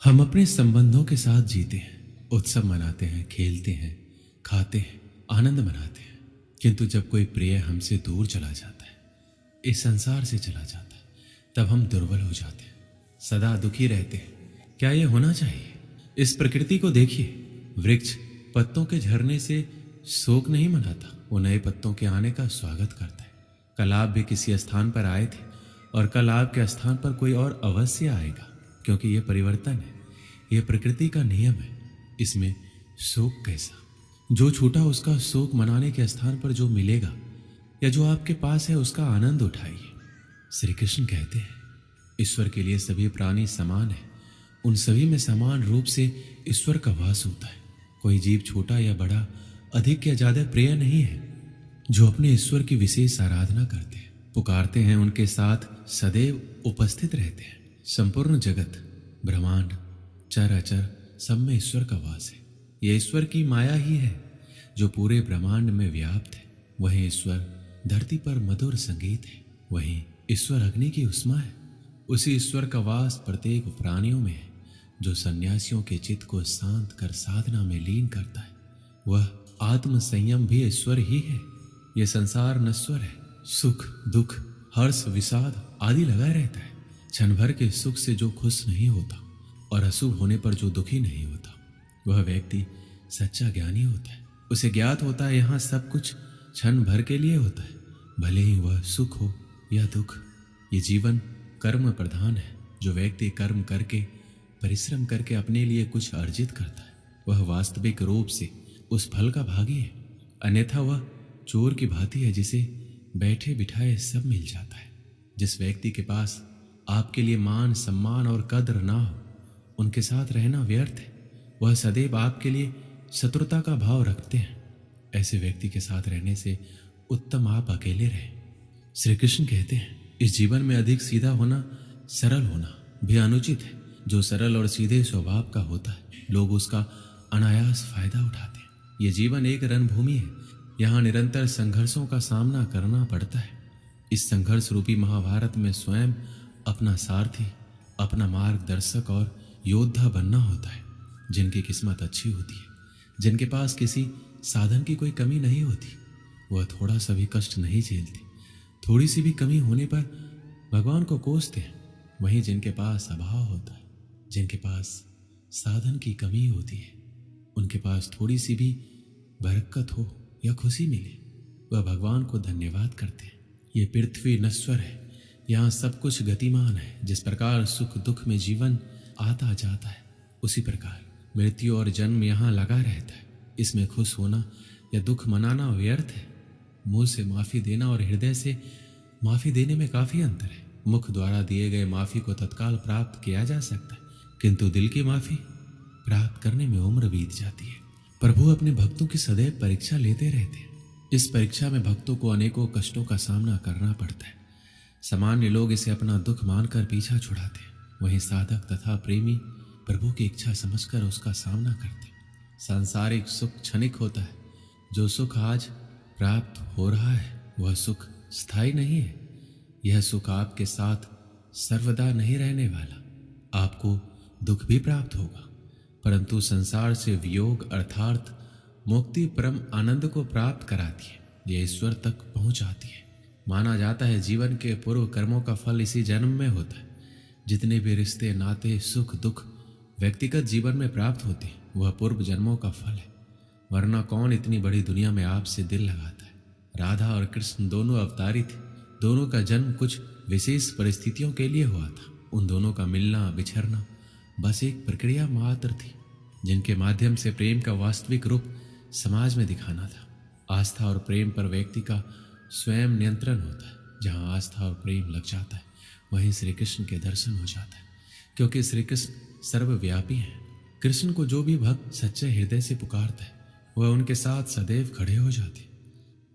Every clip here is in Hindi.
हम अपने संबंधों के साथ जीते हैं, उत्सव मनाते हैं, खेलते हैं, खाते हैं, आनंद मनाते हैं। किंतु जब कोई प्रिय हमसे दूर चला जाता है, इस संसार से चला जाता है, तब हम दुर्बल हो जाते हैं, सदा दुखी रहते हैं। क्या ये होना चाहिए? इस प्रकृति को देखिए। वृक्ष पत्तों के झरने से शोक नहीं मनाता, वो नए पत्तों के आने का स्वागत करता है। कल आप भी किसी स्थान पर आए थे और कल आपके स्थान पर कोई और अवश्य आएगा, क्योंकि ये परिवर्तन है, ये प्रकृति का नियम है। इसमें शोक कैसा? जो छूटा उसका शोक मनाने के स्थान पर जो मिलेगा या जो आपके पास है उसका आनंद उठाइए। श्री कृष्ण कहते हैं, ईश्वर के लिए सभी प्राणी समान है, उन सभी में समान रूप से ईश्वर का वास होता है। कोई जीव छोटा या बड़ा, अधिक या ज्यादा प्रिय नहीं है। जो अपने ईश्वर की विशेष आराधना करते हैं, पुकारते हैं, उनके साथ सदैव उपस्थित रहते हैं। संपूर्ण जगत, ब्रह्मांड, चर अचर, सब में ईश्वर का वास है। यह ईश्वर की माया ही है जो पूरे ब्रह्मांड में व्याप्त है। वही ईश्वर धरती पर मधुर संगीत है, वही ईश्वर अग्नि की उष्मा है। उसी ईश्वर का वास प्रत्येक प्राणियों में है, जो सन्यासियों के चित्त को शांत कर साधना में लीन करता है। वह आत्म संयम भी ईश्वर ही है। यह संसार नश्वर है, सुख दुख हर्ष विषाद आदि लगा रहता है। क्षण भर के सुख से जो खुश नहीं होता और अशुभ होने पर जो दुखी नहीं होता, वह व्यक्ति सच्चा ज्ञानी होता है। उसे ज्ञात होता है यहाँ सब कुछ क्षण भर के लिए होता है, भले ही वह सुख हो या दुख। ये जीवन कर्म प्रधान है। जो व्यक्ति कर्म करके, परिश्रम करके अपने लिए कुछ अर्जित करता है, वह वास्तविक रूप से उस फल का भागी है। अन्यथा वह चोर की भांति है, जिसे बैठे बिठाए सब मिल जाता है। जिस व्यक्ति के पास आपके लिए मान सम्मान और कद्र ना हो, उनके साथ रहना व्यर्थ है। वह सदैव आपके लिए शत्रुता का भाव रखते हैं। ऐसे व्यक्ति के साथ रहने से उत्तम आप अकेले रहें। श्री कृष्ण कहते हैं, इस जीवन में अधिक सीधा होना, सरल होना भी अनुचित है। जो सरल और सीधे स्वभाव का होता है, लोग उसका अनायास फायदा उठाते हैं। ये जीवन एक रणभूमि है, यहाँ निरंतर संघर्षों का सामना करना पड़ता है। इस संघर्ष रूपी महाभारत में स्वयं अपना सारथी, अपना मार्गदर्शक और योद्धा बनना होता है। जिनकी किस्मत अच्छी होती है, जिनके पास किसी साधन की कोई कमी नहीं होती, वह थोड़ा सा भी कष्ट नहीं झेलते। थोड़ी सी भी कमी होने पर भगवान को कोसते हैं। वहीं जिनके पास अभाव होता है, जिनके पास साधन की कमी होती है, उनके पास थोड़ी सी भी बरकत हो या खुशी मिले, वह भगवान को धन्यवाद करते हैं। ये पृथ्वी नश्वर है, यहाँ सब कुछ गतिमान है। जिस प्रकार सुख दुख में जीवन आता जाता है, उसी प्रकार मृत्यु और जन्म यहाँ लगा रहता है। इसमें खुश होना या दुख मनाना व्यर्थ है। मुंह से माफी देना और हृदय से माफी देने में काफी अंतर है। मुख द्वारा दिए गए माफी को तत्काल प्राप्त किया जा सकता है, किंतु दिल की माफी प्राप्त करने में उम्र बीत जाती है। प्रभु अपने भक्तों की सदैव परीक्षा लेते रहते हैं। इस परीक्षा में भक्तों को अनेकों कष्टों का सामना करना पड़ता है। सामान्य लोग इसे अपना दुख मानकर पीछा छुड़ाते हैं, वहीं साधक तथा प्रेमी प्रभु की इच्छा समझकर उसका सामना करते हैं। सांसारिक सुख क्षणिक होता है। जो सुख आज प्राप्त हो रहा है, वह सुख स्थायी नहीं है। यह सुख आपके साथ सर्वदा नहीं रहने वाला। आपको दुख भी प्राप्त होगा, परंतु संसार से वियोग अर्थात मुक्ति परम आनंद को प्राप्त कराती है। यह ईश्वर तक पहुंचाती है। माना जाता है जीवन के पूर्व कर्मों का फल इसी जन्म में होता है। जितने भी रिश्ते नाते सुख दुख व्यक्तिगत जीवन में प्राप्त होते हैं, वह पूर्व जन्मों का फल है। वरना कौन इतनी बड़ी दुनिया में आपसे दिल लगाता है। राधा और कृष्ण दोनों अवतारी थे। दोनों का जन्म कुछ विशेष परिस्थितियों के लिए हुआ था। उन दोनों का मिलना बिछड़ना बस एक प्रक्रिया मात्र थी, जिनके माध्यम से प्रेम का वास्तविक रूप समाज में दिखाना था। आस्था और प्रेम पर व्यक्ति का स्वयं नियंत्रण होता है। जहाँ आस्था और प्रेम लग जाता है, वहीं श्री कृष्ण के दर्शन हो जाता है, क्योंकि श्री कृष्ण सर्वव्यापी हैं। कृष्ण को जो भी भक्त सच्चे हृदय से पुकारता है, वह उनके साथ सदैव खड़े हो जाते।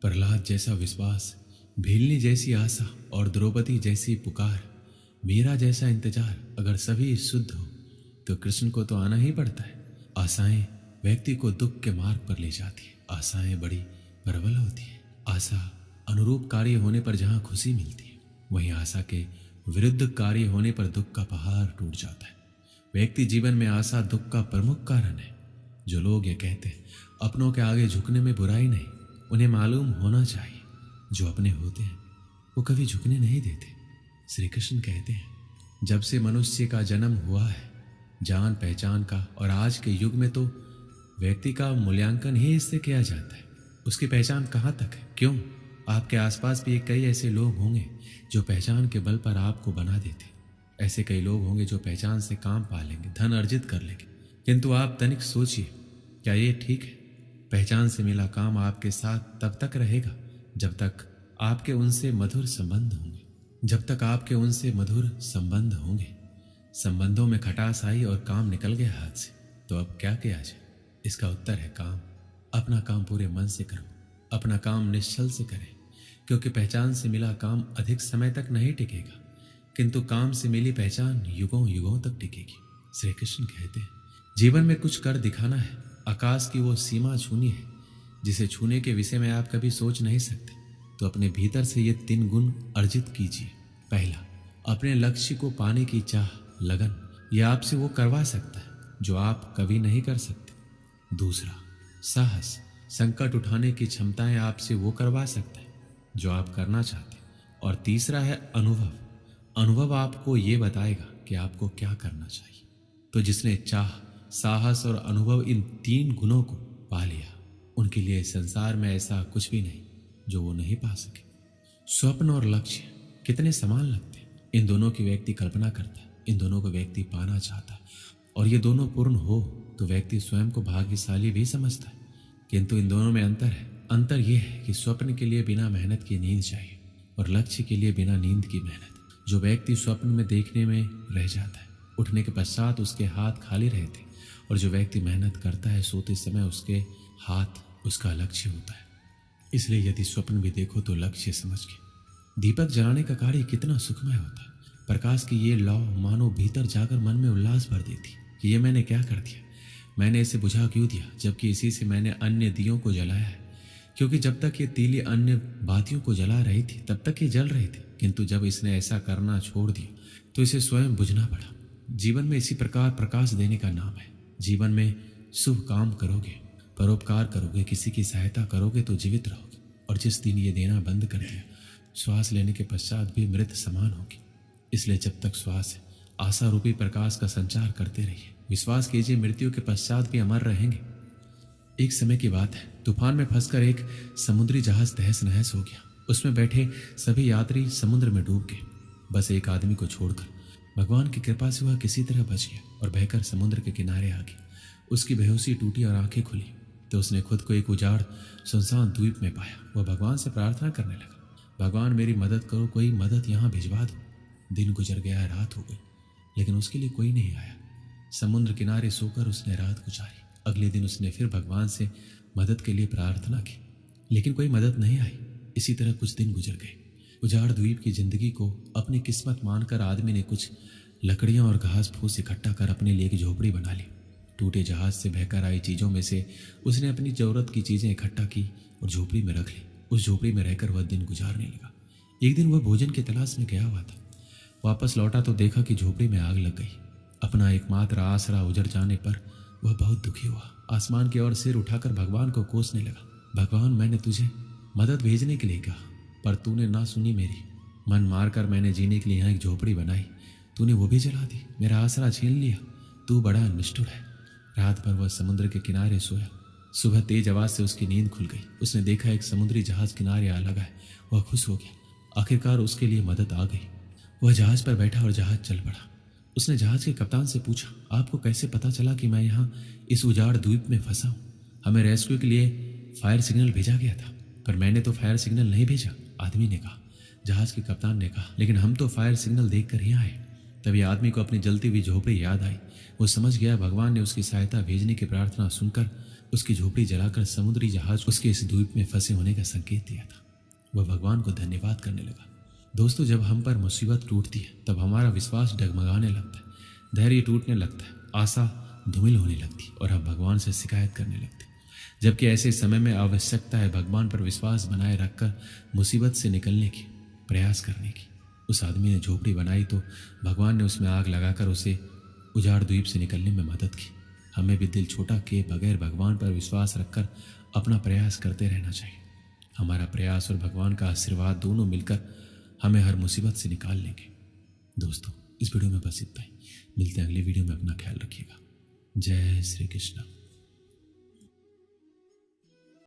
प्रहलाद जैसा विश्वास, भीलनी जैसी आशा और द्रौपदी जैसी पुकार, मीरा जैसा इंतजार अगर सभी शुद्ध हो, तो कृष्ण को तो आना ही पड़ता है। आशाएं व्यक्ति को दुख के मार्ग पर ले जाती है। आशाएं बड़ी प्रबल होती है। आशा अनुरूप कार्य होने पर जहाँ खुशी मिलती है, वहीं आशा के विरुद्ध कार्य होने पर दुख का पहाड़ टूट जाता है। व्यक्ति जीवन में आशा दुख का प्रमुख कारण है। जो लोग ये कहते हैं अपनों के आगे झुकने में बुराई नहीं, उन्हें मालूम होना चाहिए जो अपने होते हैं वो कभी झुकने नहीं देते। श्री कृष्ण कहते हैं जब से मनुष्य का जन्म हुआ है जान पहचान का, और आज के युग में तो व्यक्ति का मूल्यांकन ही इससे किया जाता है। उसकी पहचान कहाँ तक है? क्यों? आपके आसपास भी कई ऐसे लोग होंगे जो पहचान के बल पर आपको बना देते। ऐसे कई लोग होंगे जो पहचान से काम पा लेंगे, धन अर्जित कर लेंगे। किंतु आप तनिक सोचिए, क्या ये ठीक है? पहचान से मिला काम आपके साथ तब तक रहेगा जब तक आपके उनसे मधुर संबंध होंगे, जब तक आपके उनसे मधुर संबंध होंगे। संबंधों में खटास आई और काम निकल गया हाथ से, तो अब क्या किया जाए? इसका उत्तर है काम। अपना काम पूरे मन से करो, अपना काम निश्चल से करें, क्योंकि पहचान से मिला काम अधिक समय तक नहीं टिकेगा, किंतु काम से मिली पहचान युगों युगों तक टिकेगी। श्री कृष्ण कहते हैं जीवन में कुछ कर दिखाना है। आकाश की वो सीमा छूनी है जिसे छूने के विषय में आप कभी सोच नहीं सकते। तो अपने भीतर से ये 3 गुण अर्जित कीजिए। पहला, अपने लक्ष्य को पाने की चाह, लगन, यह आपसे वो करवा सकता है जो आप कभी नहीं कर सकते। दूसरा, साहस, संकट उठाने की क्षमताएं आपसे वो करवा सकता है जो आप करना चाहते हैं। और तीसरा है अनुभव। अनुभव आपको ये बताएगा कि आपको क्या करना चाहिए। तो जिसने चाह, साहस और अनुभव इन 3 गुणों को पा लिया, उनके लिए संसार में ऐसा कुछ भी नहीं जो वो नहीं पा सके। स्वप्न और लक्ष्य कितने समान लगते हैं। इन दोनों की व्यक्ति कल्पना करता है, इन दोनों को व्यक्ति पाना चाहता है, और ये दोनों पूर्ण हो तो व्यक्ति स्वयं को भाग्यशाली भी समझता है। किंतु इन दोनों में अंतर है। अंतर यह है कि स्वप्न के लिए बिना मेहनत की नींद चाहिए और लक्ष्य के लिए बिना नींद की मेहनत। जो व्यक्ति स्वप्न में देखने में रह जाता है, उठने के पश्चात उसके हाथ खाली रहते, और जो व्यक्ति मेहनत करता है सोते समय उसके हाथ उसका लक्ष्य होता है। इसलिए यदि स्वप्न भी देखो तो लक्ष्य समझ के। दीपक जलाने का कार्य कितना सुखमय होता है। प्रकाश की ये लौ मानो भीतर जाकर मन में उल्लास भर देती कि ये मैंने क्या कर दिया, मैंने इसे बुझा क्यों दिया, जबकि इसी से मैंने अन्य दियों को जलाया है। क्योंकि जब तक ये तीली अन्य बातियों को जला रही थी तब तक ये जल रही थी, किंतु जब इसने ऐसा करना छोड़ दिया तो इसे स्वयं बुझना पड़ा। जीवन में इसी प्रकार प्रकाश देने का नाम है। जीवन में शुभ काम करोगे, परोपकार करोगे, किसी की सहायता करोगे तो जीवित रहोगे। और जिस दिन ये देना बंद कर दिया, श्वास लेने के पश्चात भी मृत समान होगी। इसलिए जब तक श्वास है, आशा रूपी प्रकाश का संचार करते रहिए। विश्वास कीजिए मृत्यु के पश्चात भी अमर रहेंगे। एक समय की बात है, तूफान में फंसकर एक समुद्री जहाज तहस नहस हो गया। उसमें बैठे सभी यात्री समुद्र में डूब गए, बस एक आदमी को छोड़कर। भगवान की कृपा से वह किसी तरह बच गया और बहकर समुद्र के किनारे आ गया। उसकी बेहोशी टूटी और आंखें खुली तो उसने खुद को एक उजाड़ सुनसान द्वीप में पाया। वह भगवान से प्रार्थना करने लगा, भगवान मेरी मदद करो, कोई मदद यहाँ भिजवा दो। दिन गुजर गया, रात हो गई, लेकिन उसके लिए कोई नहीं आया। समुद्र किनारे सोकर उसने रात गुजारी। अगले दिन उसने फिर भगवान से मदद के लिए प्रार्थना की, लेकिन कोई मदद नहीं आई। इसी तरह कुछ दिन गुजर गए। उजाड़ द्वीप की जिंदगी को अपनी किस्मत मानकर आदमी ने कुछ लकड़ियां और घास फूस इकट्ठा कर अपने लिए एक झोपड़ी बना ली। टूटे जहाज से बहकर आई चीज़ों में से उसने अपनी जरूरत की चीज़ें इकट्ठा की और झोपड़ी में रख ली। उस झोपड़ी में रहकर वह दिन गुजारने लगा। एक दिन वह भोजन की तलाश में गया हुआ था। वापस लौटा तो देखा कि झोपड़ी में आग लग गई। अपना एकमात्र आसरा उजड़ जाने पर वह बहुत दुखी हुआ। आसमान की ओर सिर उठाकर भगवान को कोसने लगा, भगवान मैंने तुझे मदद भेजने के लिए कहा, पर तूने ना सुनी मेरी। मन मारकर मैंने जीने के लिए यहाँ एक झोपड़ी बनाई, तूने वो भी जला दी, मेरा आसरा छीन लिया। तू बड़ा निष्ठुर है। रात भर वह समुद्र के किनारे सोया। सुबह तेज आवाज से उसकी नींद खुल गई। उसने देखा एक समुद्री जहाज किनारे आ लगा है। वह खुश हो गया, आखिरकार उसके लिए मदद आ गई। वह जहाज पर बैठा और जहाज चल पड़ा। उसने जहाज के कप्तान से पूछा, आपको कैसे पता चला कि मैं यहाँ इस उजाड़ द्वीप में फंसा हूँ? हमें रेस्क्यू के लिए फायर सिग्नल भेजा गया था, पर मैंने तो फायर सिग्नल नहीं भेजा, आदमी ने कहा। जहाज के कप्तान ने कहा, लेकिन हम तो फायर सिग्नल देखकर ही आए। तभी आदमी को अपनी जलती हुई झोपड़ी याद आई। वो समझ गया भगवान ने उसकी सहायता भेजने की प्रार्थना सुनकर उसकी झोपड़ी जलाकर समुद्री जहाज उसके इस द्वीप में फंसे होने का संकेत दिया था। वह भगवान को धन्यवाद करने लगा। दोस्तों, जब हम पर मुसीबत टूटती है तब हमारा विश्वास डगमगाने लगता है, धैर्य टूटने लगता है, आशा धूमिल होने लगती है और हम भगवान से शिकायत करने लगते हैं। जबकि ऐसे समय में आवश्यकता है भगवान पर विश्वास बनाए रखकर मुसीबत से निकलने की प्रयास करने की। उस आदमी ने झोपड़ी बनाई तो भगवान ने उसमें आग लगाकर उसे उजाड़ द्वीप से निकलने में मदद की। हमें भी दिल छोटा किए बगैर भगवान पर विश्वास रखकर अपना प्रयास करते रहना चाहिए। हमारा प्रयास और भगवान का आशीर्वाद दोनों मिलकर हमें हर मुसीबत से निकाल लेंगे। दोस्तों, इस वीडियो में बस इतना ही। मिलते हैं अगली वीडियो में। अपना ख्याल रखिएगा। जय श्री कृष्ण।